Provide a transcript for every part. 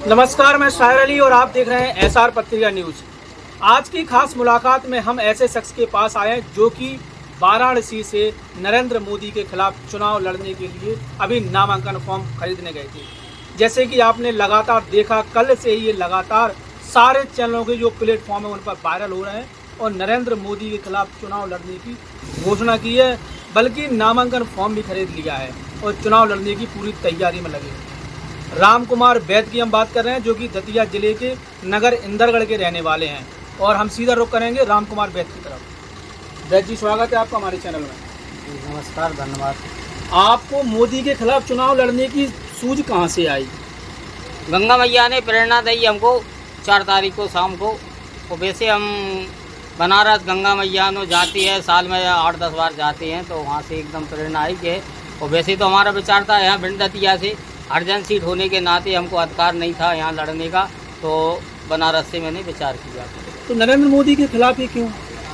नमस्कार, मैं शायर अली और आप देख रहे हैं एसआर पत्रिका न्यूज। आज की खास मुलाकात में हम ऐसे शख्स के पास आए हैं जो कि वाराणसी से नरेंद्र मोदी के खिलाफ चुनाव लड़ने के लिए अभी नामांकन फॉर्म खरीदने गए थे। जैसे कि आपने लगातार देखा, कल से ही ये लगातार सारे चैनलों के जो प्लेटफॉर्म है उन पर वायरल हो रहे हैं और नरेंद्र मोदी के खिलाफ चुनाव लड़ने की घोषणा की है, बल्कि नामांकन फॉर्म भी खरीद लिया है और चुनाव लड़ने की पूरी तैयारी में लगे। राम कुमार वैद की हम बात कर रहे हैं जो कि दतिया जिले के नगर इंदरगढ़ के रहने वाले हैं और हम सीधा रुख करेंगे राम कुमार वैद की तरफ। वैद जी, स्वागत है आपका हमारे चैनल में। नमस्कार, धन्यवाद। आपको मोदी के खिलाफ चुनाव लड़ने की सूझ कहाँ से आई? गंगा मैया ने प्रेरणा दी हमको 4 तारीख को शाम को। तो वैसे हम बनारस गंगा मैया नो जाती है, साल में 8-10 बार जाते हैं, तो वहाँ से एकदम प्रेरणा आई कि और वैसे तो हमारा विचार था यहाँ भिंड दतिया से अर्जेंट सीट होने के नाते हमको अधिकार नहीं था यहाँ लड़ने का, तो बनारस से मैंने विचार किया। तो नरेंद्र मोदी के खिलाफ ही क्यों?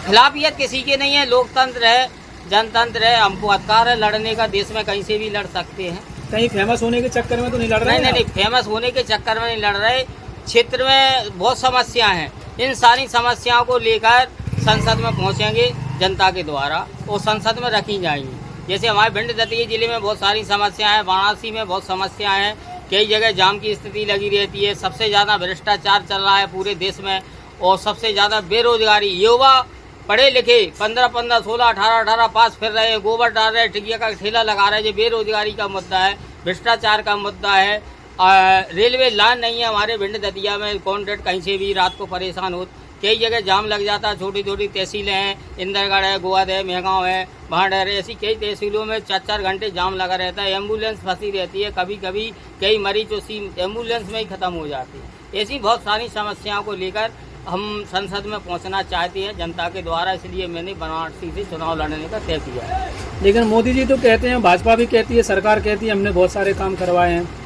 खिलाफियत किसी के नहीं है, लोकतंत्र है, जनतंत्र है, हमको अधिकार है लड़ने का। देश में कहीं से भी लड़ सकते हैं। कहीं फेमस होने के चक्कर में तो नहीं लड़ रहे? नहीं, फेमस होने के चक्कर में नहीं लड़ रहे। क्षेत्र में बहुत समस्याएं हैं, इन सारी समस्याओं को लेकर संसद में पहुंचेंगे जनता के द्वारा और संसद में रखी जाएंगी। जैसे हमारे भिंड दतिया जिले में बहुत सारी समस्याएं हैं, वाराणसी में बहुत समस्याएं हैं, कई जगह जाम की स्थिति लगी रहती है, सबसे ज़्यादा भ्रष्टाचार चल रहा है पूरे देश में और सबसे ज़्यादा बेरोजगारी। युवा पढ़े लिखे 15-15, 16-18 पास फिर रहे हैं, गोबर डाल रहे हैं, टिकिया का ठेला लगा रहे हैं। जो बेरोजगारी का मुद्दा है, भ्रष्टाचार का मुद्दा है। रेलवे लाइन नहीं है हमारे भिंड दतिया में, कॉन्ट्रैक्ट कहीं से भी रात को परेशान हो, कई जगह जाम लग जाता है। छोटी छोटी तहसीलें हैं, इंदरगढ़ है, गोवाद है, मेहगांव है, भांडेर है, ऐसी कई तहसीलों में 4-4 घंटे जाम लगा रहता है। एम्बुलेंस फंसी रहती है, कभी कभी कई मरीज उसी एम्बुलेंस में ही ख़त्म हो जाते हैं। ऐसी बहुत सारी समस्याओं को लेकर हम संसद में पहुंचना चाहते हैं जनता के द्वारा, इसलिए मैंने वाराणसी से चुनाव लड़ने का तय किया है। लेकिन मोदी जी तो कहते हैं, भाजपा भी कहती है, सरकार कहती है हमने बहुत सारे काम करवाए हैं।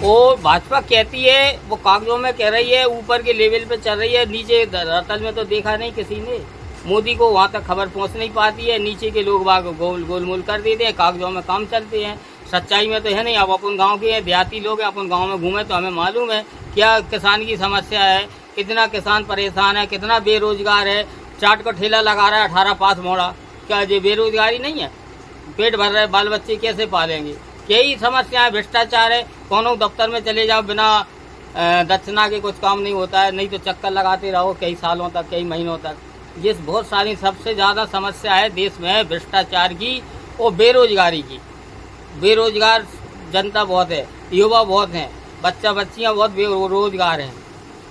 और भाजपा कहती है, वो कागजों में कह रही है, ऊपर के लेवल पे चल रही है, नीचे धरातल में तो देखा नहीं किसी ने। मोदी को वहाँ तक खबर पहुँच नहीं पाती है, नीचे के लोग बाग गोलमोल कर देते हैं, कागजों में काम चलते हैं, सच्चाई में तो है नहीं। अब अपन गांव के हैं, देहाती लोग हैं, अपन गांव में घूमे तो हमें मालूम है क्या किसान की समस्या है, कितना किसान परेशान है, कितना बेरोजगार है। चाट का ठेला लगा रहा है, 18 पास मोड़ा, क्या ये बेरोजगारी नहीं है? पेट भर रहे, बाल बच्चे कैसे पालेंगे? यही समस्याएं, भ्रष्टाचार है। कोनो दफ्तर में चले जाओ, बिना दक्षिणा के कुछ काम नहीं होता है, नहीं तो चक्कर लगाते रहो कई सालों तक, कई महीनों तक। ये बहुत सारी सबसे ज़्यादा समस्या है देश में भ्रष्टाचार की और बेरोजगारी की। बेरोजगार जनता बहुत है, युवा बहुत हैं, बच्चियाँ बहुत बेरोजगार हैं।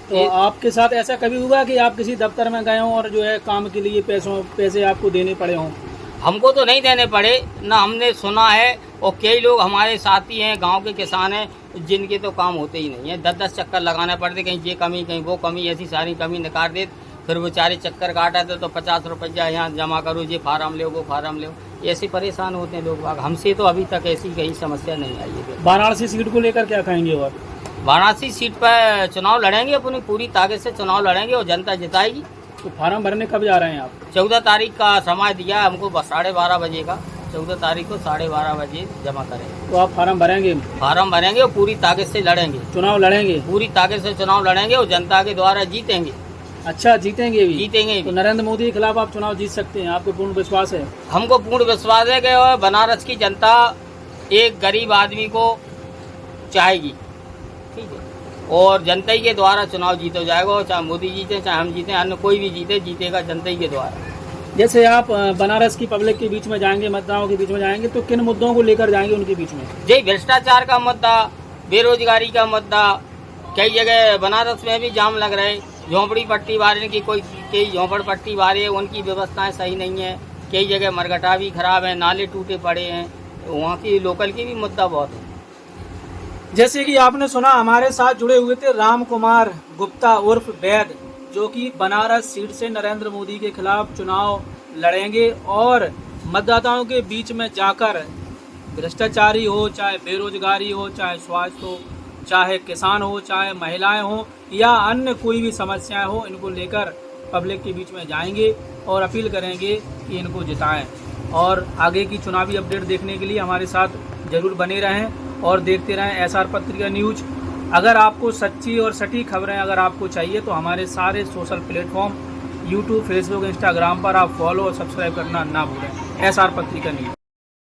तो आपके साथ ऐसा कभी हुआ कि आप किसी दफ्तर में गए हों और जो है काम के लिए पैसे आपको देने पड़े हों? हमको तो नहीं देने पड़े, ना हमने सुना है, और कई लोग हमारे साथी हैं, गांव के किसान हैं, जिनके तो काम होते ही नहीं है। 10-10 चक्कर लगाने पड़ते, कहीं ये कमी कहीं वो कमी, ऐसी सारी कमी निकाल दे, फिर वो 4 चक्कर काटा तो 50 रुपया यहाँ जमा करो, ये फार्म लो, वो फार्म लो, ऐसे परेशान होते हैं लोग बाग। हमसे तो अभी तक ऐसी कहीं समस्या नहीं आई है। वाराणसी सीट को लेकर क्या कहेंगे? और वाराणसी सीट पर चुनाव लड़ेंगे, अपनी पूरी ताकत से चुनाव लड़ेंगे और जनता जिताएगी। तो फार्म भरने कब जा रहे हैं आप? 14 तारीख का समय दिया है हमको, 12:30 बजे का। 14 तारीख को 12:30 बजे जमा करेंगे। तो आप फार्म भरेंगे? फार्म भरेंगे और पूरी ताकत से लड़ेंगे, चुनाव लड़ेंगे, पूरी ताकत से चुनाव लड़ेंगे और जनता के द्वारा जीतेंगे। अच्छा, जीतेंगे भी? जीतेंगे तो भी। नरेंद्र मोदी के खिलाफ आप चुनाव जीत सकते हैं, आपको पूर्ण विश्वास है? हमको पूर्ण विश्वास है कि बनारस की जनता एक गरीब आदमी को चाहेगी, ठीक है, और जनता ही के द्वारा चुनाव जीता जाएगा। चाहे मोदी जीते, चाहे हम जीते, अन्य कोई भी जीते, जीतेगा जनता ही के द्वारा। जैसे आप बनारस की पब्लिक के बीच में जाएंगे, मतदाताओं के बीच में जाएंगे, तो किन मुद्दों को लेकर जाएंगे उनके बीच में? यही भ्रष्टाचार का मुद्दा, बेरोजगारी का मुद्दा। कई जगह बनारस में भी जाम लग रहे, झोंपड़ी पट्टी वाले की कई झोंपड़ पट्टी वाले, उनकी व्यवस्थाएं सही नहीं है। कई जगह मरघटा भी खराब है, नाले टूटे पड़े हैं, वहाँ की लोकल की भी मुद्दा बहुत है। जैसे कि आपने सुना, हमारे साथ जुड़े हुए थे राम कुमार गुप्ता उर्फ वैद, जो कि बनारस सीट से नरेंद्र मोदी के खिलाफ चुनाव लड़ेंगे और मतदाताओं के बीच में जाकर भ्रष्टाचारी हो, चाहे बेरोजगारी हो, चाहे स्वास्थ्य हो, चाहे किसान हो, चाहे महिलाएं हो, या अन्य कोई भी समस्याएं हो, इनको लेकर पब्लिक के बीच में जाएंगे और अपील करेंगे कि इनको जिताएं। और आगे की चुनावी अपडेट देखने के लिए हमारे साथ जरूर बने रहें और देखते रहें एसआर पत्रिका न्यूज। अगर आपको सच्ची और सटीक खबरें अगर आपको चाहिए तो हमारे सारे social platform YouTube, Facebook, Instagram पर आप फॉलो और सब्सक्राइब करना ना भूलें। SR पत्रिका न्यूज़।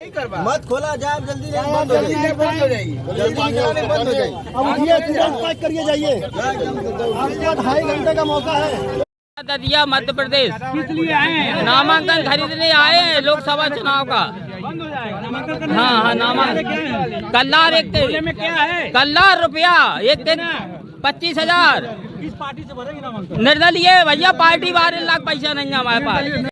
मत खोला जाए, जल्दी बंद हो जाएगी, जल्दी निकलने बंद हो जाएगी। अब उठिए, तुरंत पैक करके जाइए, आपके 2.5 घंटे का मौका है। दतिया मध्य प्रदेश किस लिए आए हैं? नामांकन खरीदने आए हैं लोकसभा चुनाव का। बंद हो जाएगा। हाँ, नामांकन कल्लार एक दिन क्या है? कल्लार रुपया एक दिन 25,000। किस पार्टी से भरेगी नामांकन? निर्दलीय भैया, पार्टी 12 लाख पैसा नहीं है हमारे पास।